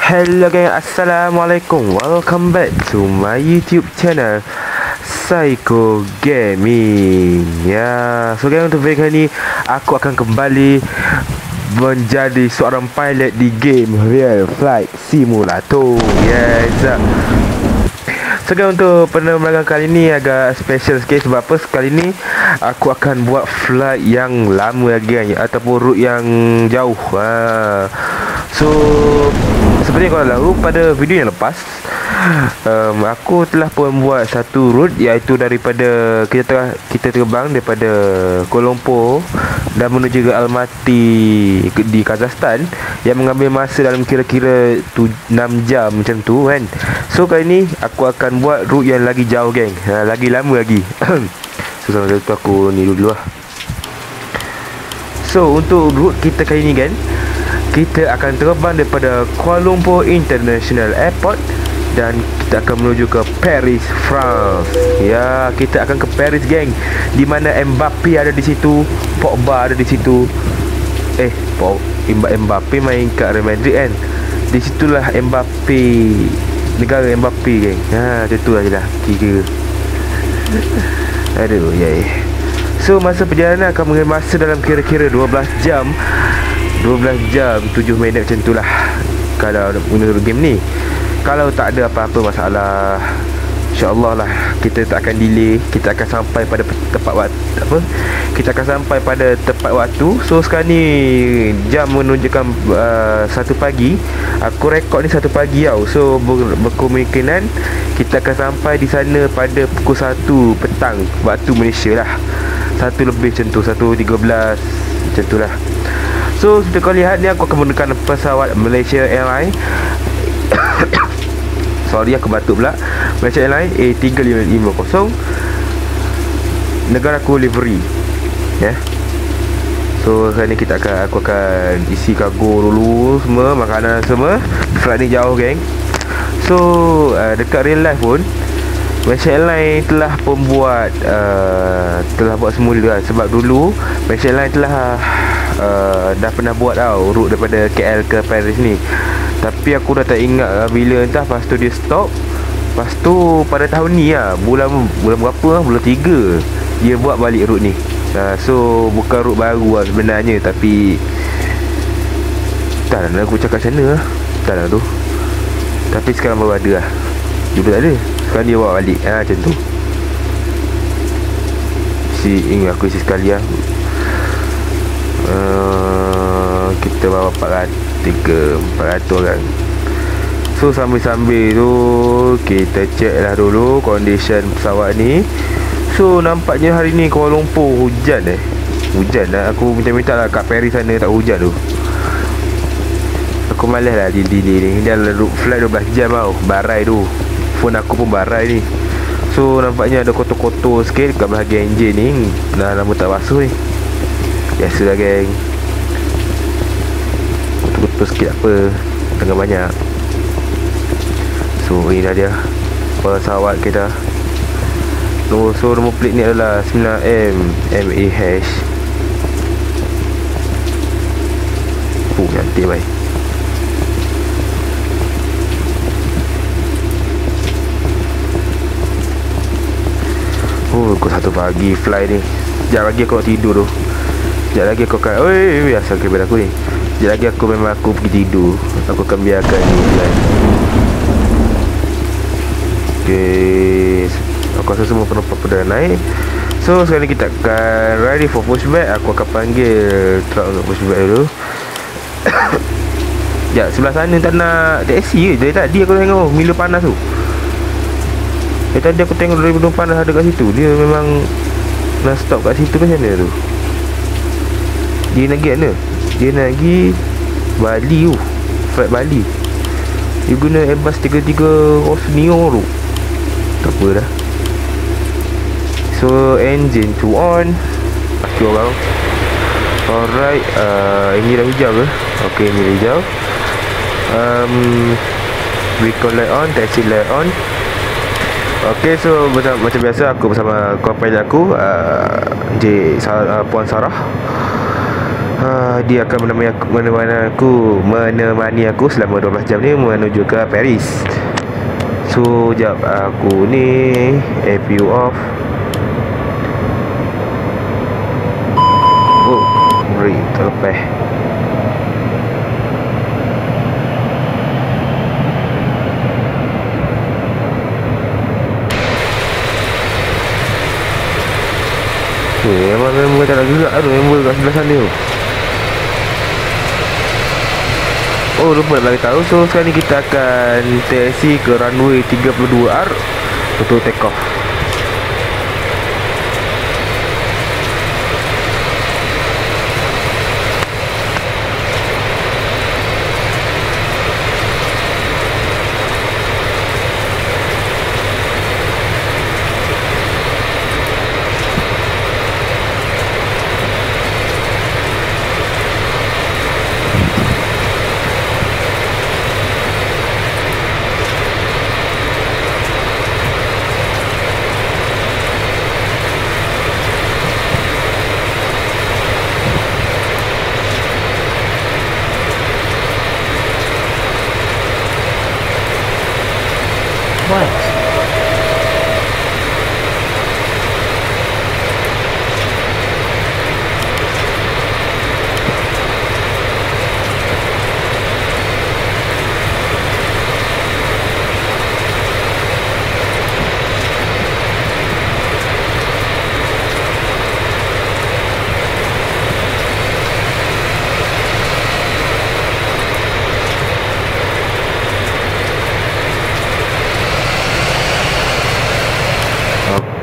Hello guys, Assalamualaikum. Welcome back to my YouTube channel Psycho Gaming. Ya, so guys, untuk video kali ni aku akan kembali menjadi seorang pilot di game Real Flight Simulator. Yes. So guys, untuk penerbangan kali ni agak special sikit. Sebab apa? Sekali ni aku akan buat flight yang lama lagi kan, ataupun route yang jauh. So seperti yang korang tahu, pada video yang lepas aku telah pun buat satu route, iaitu daripada kita terbang daripada Kuala Lumpur dan menuju ke Almaty di Kazakhstan, yang mengambil masa dalam kira-kira 6 jam macam tu kan. So kali ni aku akan buat route yang lagi jauh geng, lagi lama lagi. So sampai tu aku ni dulu lah. So untuk route kita kali ni kan, kita akan terbang daripada Kuala Lumpur International Airport dan kita akan menuju ke Paris, France. Ya, kita akan ke Paris geng, di mana Mbappe ada di situ, Pogba ada di situ. Mbappe main kat Real Madrid kan. Di situlah Mbappe, negara Mbappe geng. Macam tu aja lah kira. Aduh, So masa perjalanan akan mengambil masa dalam kira-kira 12 jam 7 minit macam tu lah kalau menurut game ni. Kalau tak ada apa-apa masalah, InsyaAllah lah kita tak akan delay. Kita akan sampai pada tepat waktu. Kita akan sampai pada tepat waktu. So sekarang ni jam menunjukkan 1 pagi. Aku rekod ni 1 pagi tau. So berkemungkinan kita akan sampai di sana pada pukul 1 petang waktu Malaysia lah. 1 lebih macam tu, 1.13 macam tu lah. So seperti kau lihat ni, aku akan menggunakan pesawat Malaysia Airlines. Sorry, aku batuk pula. Malaysia Airlines A350, negara aku livery. So hari ni aku akan isi kargo dulu, semua makanan semua. Flight ni jauh geng. So dekat real life pun Malaysia Airlines telah pun buat semula lah. Sebab dulu Malaysia Airlines telah dah pernah buat tau route daripada KL ke Paris ni. Tapi aku dah tak ingat bila, entah lepas tu dia stop. Lepas tu pada tahun ni lah, bulan berapa lah, bulan 3 dia buat balik route ni. So bukan route baru lah sebenarnya, tapi tak lah aku cakap macam mana lah, tak lah tu. Tapi sekarang baru ada lah, dulu tak ada. Sekarang dia bawa balik macam tu. Ingat aku isi sekali lah. Kita bawa 400 orang. So sambil-sambil tu kita check lah dulu condition pesawat ni. So nampaknya hari ni Kuala Lumpur hujan Hujan lah. Aku minta lah kat Paris sana tak hujan tu. Aku malas lah delay ni. Dia flight 12 jam tau. Barai tu, phone aku pun barai ni. So nampaknya ada kotor-kotor sikit kat bahagian enjin ni. Dah lama tak basuh ni. Biasalah geng, kotor-kotor sikit apa, tengah banyak. So ini dah dia pesawat kita. So nombor plate ni adalah 9M MAH. Nanti baik. Pukul 1 pagi fly ni. Sekejap lagi aku nak tidur tu. Sekejap lagi aku akan biasa kebel aku ni. Sekejap lagi aku pergi tidur. Aku akan biarkan ni fly. Okay, aku rasa semua penumpang dah naik. So sekarang ni kita akan ready for pushback. Aku akan panggil truck untuk pushback dulu. Sekejap, sebelah sana tak nak taxi ke? Dari tadi aku tengok Mila panas tu. Dari tadi aku tengok 2000 penumpang dah ada kat situ. Dia memang nak stop kat situ macam mana tu? Dia nak pergi mana? Dia nak pergi Bali tu, flight Bali. Dia guna Airbus 330 Neo tu. Tak apa dah. So engine to on. Pasti orang. Alright, ini dah hijau ke? Okay, ini dah hijau. Recon light on, taxi light on. Okay, so macam biasa aku bersama co-pilot aku, Puan Sarah. Dia akan menemani aku selama 12 jam ni menuju ke Paris. So jap, aku ni APU off. Oh, beri terlepas. Member tak nak gerak tu, member kat sebelah sana tu. Oh, lupa nak bagi tahu. So sekarang ni kita akan taxi ke runway 32R untuk take off.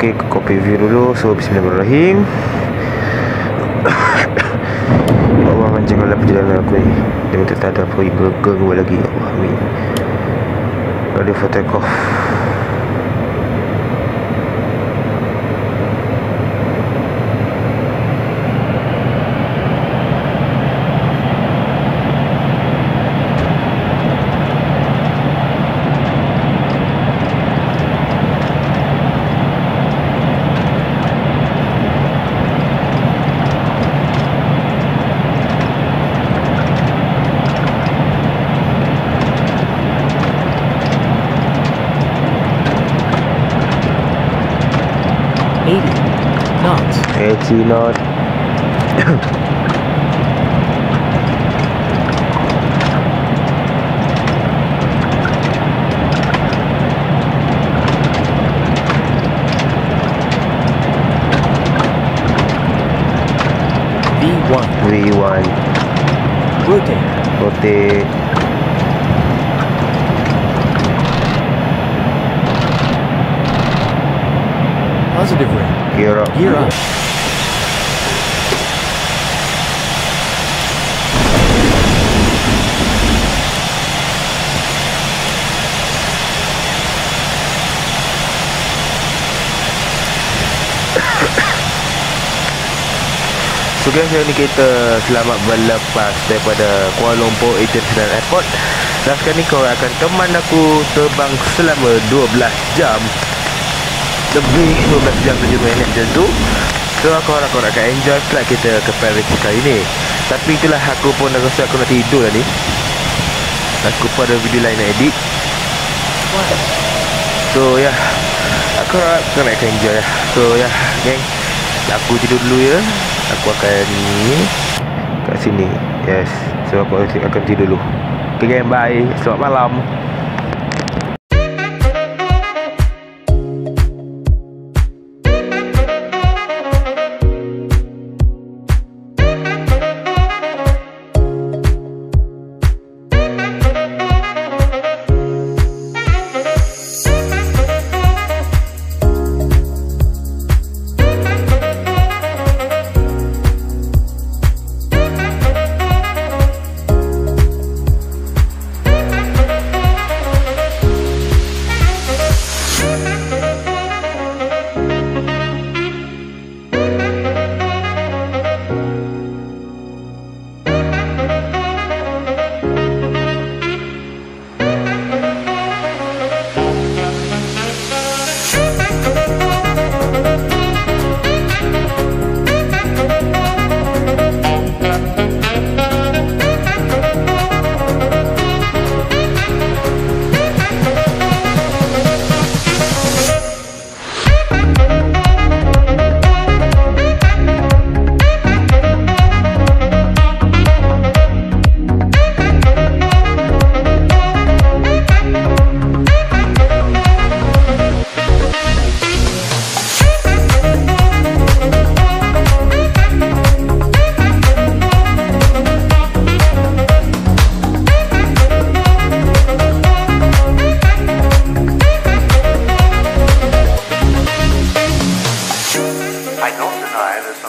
Okay, copy view dulu. So bismillahirrahmanirrahim. Allah lancarkanlah perjalanan aku ni. Dia minta tak ada apa gangguan lagi. Allah, amin. Ready for take off. knots. 80 knot. V1. Rotate. Positive ring. Gear up. So guys, hari ni kita selamat berlepas daripada Kuala Lumpur International Airport. Dan sekarang ni kau akan teman aku terbang selama 12 jam. Lebih 12 jam 7 minit macam tu. So aku harap kau akan enjoy flight kita ke Paris kali ni. Tapi itulah, aku pun dah rasa aku nak tidur dah ni. Aku pun ada video lain nak edit. So ya, aku harap kau nak enjoy lah. So ya, geng, aku tidur dulu ya. Aku akan kat sini. Yes. So aku akan tidur dulu. Okay gang, bye. Selamat malam.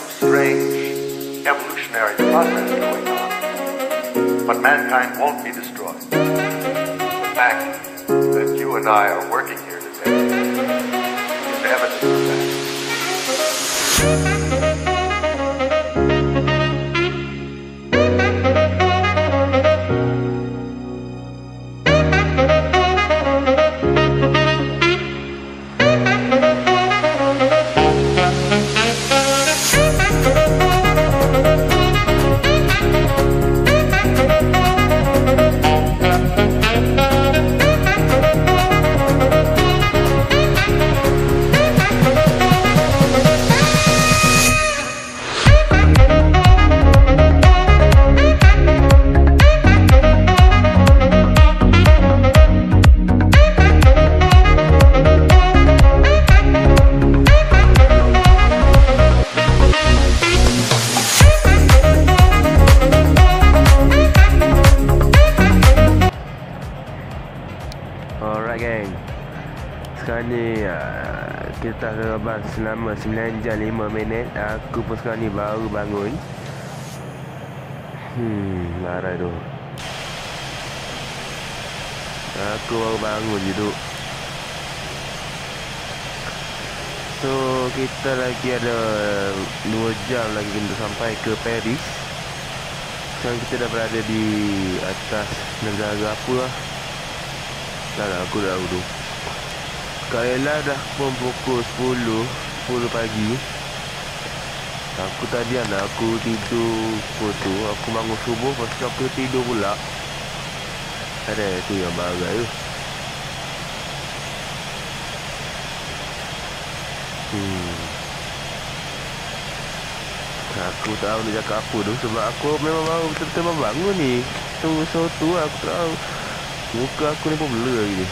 some strange evolutionary process going on. But mankind won't be destroyed. The fact that you and I are working here today is evidence of that. Alright gang, sekarang ni kita terbang selama 9 jam 5 minit. Aku pun sekarang ni baru bangun. Marah tu. Aku baru bangun je tu. So kita lagi ada 2 jam lagi untuk sampai ke Paris. Sekarang kita dah berada di atas negara apa lah. Dah lah, aku dah tahu tu. Sekarang dah pun pukul 10 pagi. Aku tadi aku tidur pukul tu. Aku bangun subuh, lepas tu aku tidur pula. Ada tu yang bagai tu. Aku tak tahu nak cakap apa tu. Sebab aku memang baru betul-betul bangun ni. Tu aku tak tahu. Muka aku ni pun blur lagi ni.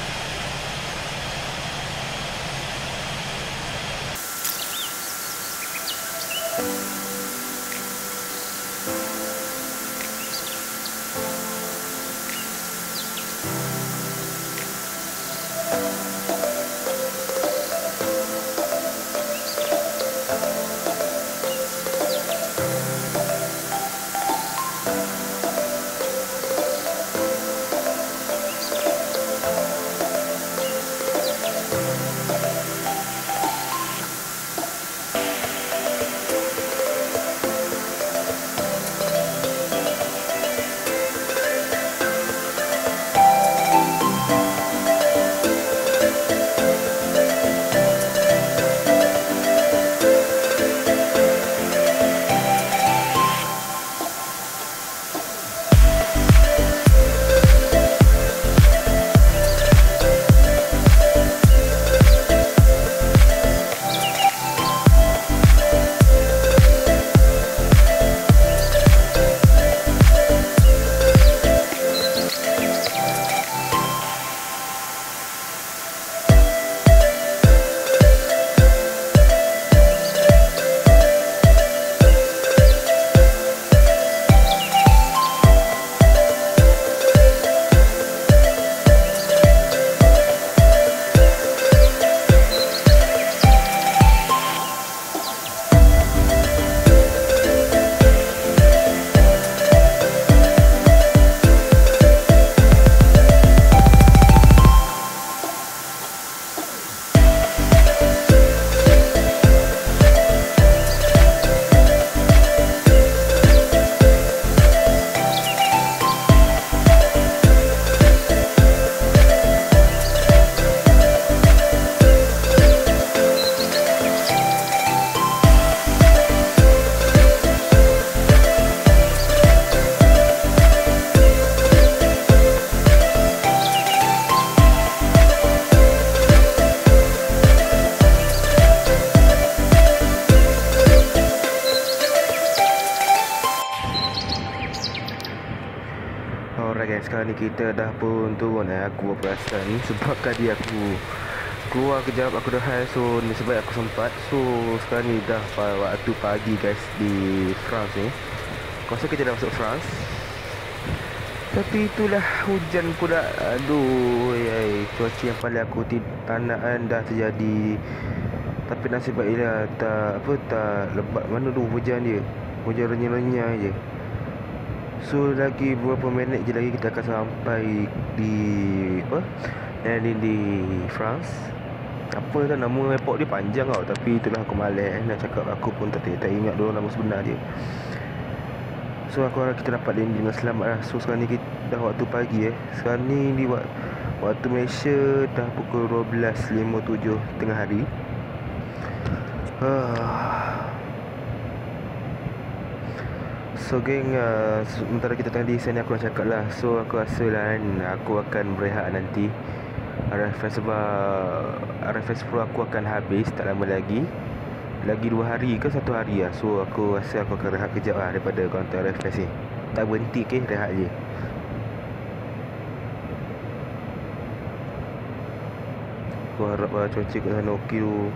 Alright guys, sekarang ni kita dah pun turun. Aku berperasan ni sebab tadi aku keluar kejap, aku dah high. So ni sebab aku sempat. So sekarang ni dah waktu pagi guys di France ni. Aku rasa kita dah masuk France. Tapi itulah hujan pula. Aduh, cuaca yang paling aku tak nak dah terjadi Tapi nasib baiklah tak lebat mana tu hujan dia. Hujan renyah-renyah je. So lagi beberapa minit je lagi kita akan sampai di di France. Apa dah nama airport dia panjang tau, tapi itulah aku malas nak cakap. Aku pun tak ingat dulu nama sebenar dia. So aku harap kita dapat landing dengan selamat lah. So sekarang ni kita dah waktu pagi Sekarang ni di waktu Malaysia dah pukul 12.57 tengah hari. So geng, sementara kita tengah di sana aku nak cakap lah. So aku rasa lah kan, aku akan berehat nanti. RFS Pro aku akan habis tak lama lagi. Lagi 2 hari ke 1 hari lah. So aku rasa aku akan rehat kejap lah daripada konten RFS ni. Tak berhenti rehat je. Aku harap lah cuaca kat sana okey tu.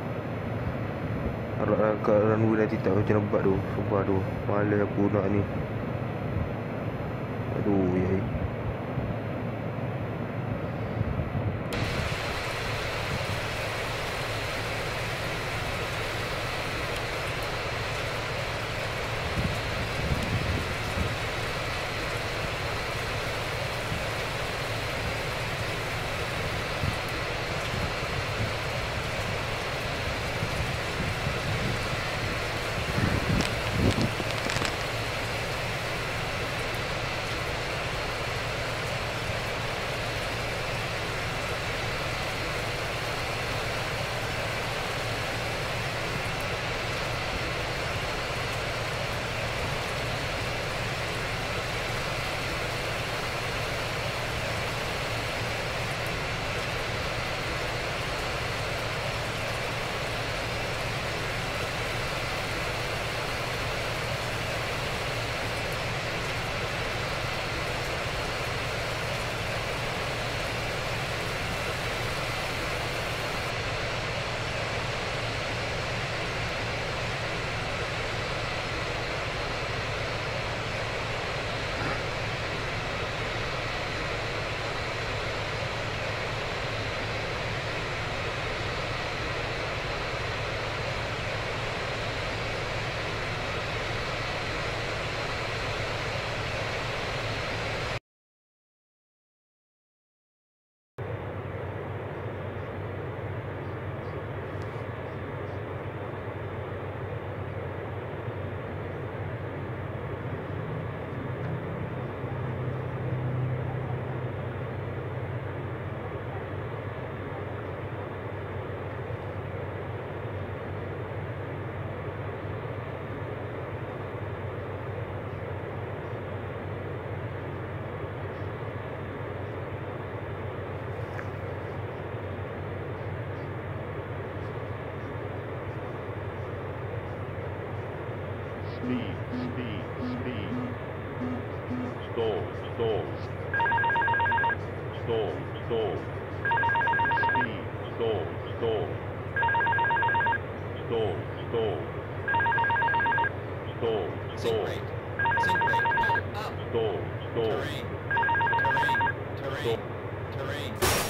Harap lah kat runway nanti tak hujan lebat tu. Sumpah tu, malas aku nak ni. Aduh yai. Speed. Stall. Speed. Stall. Zinc rate. Up. Stall. Terrain. Terrain.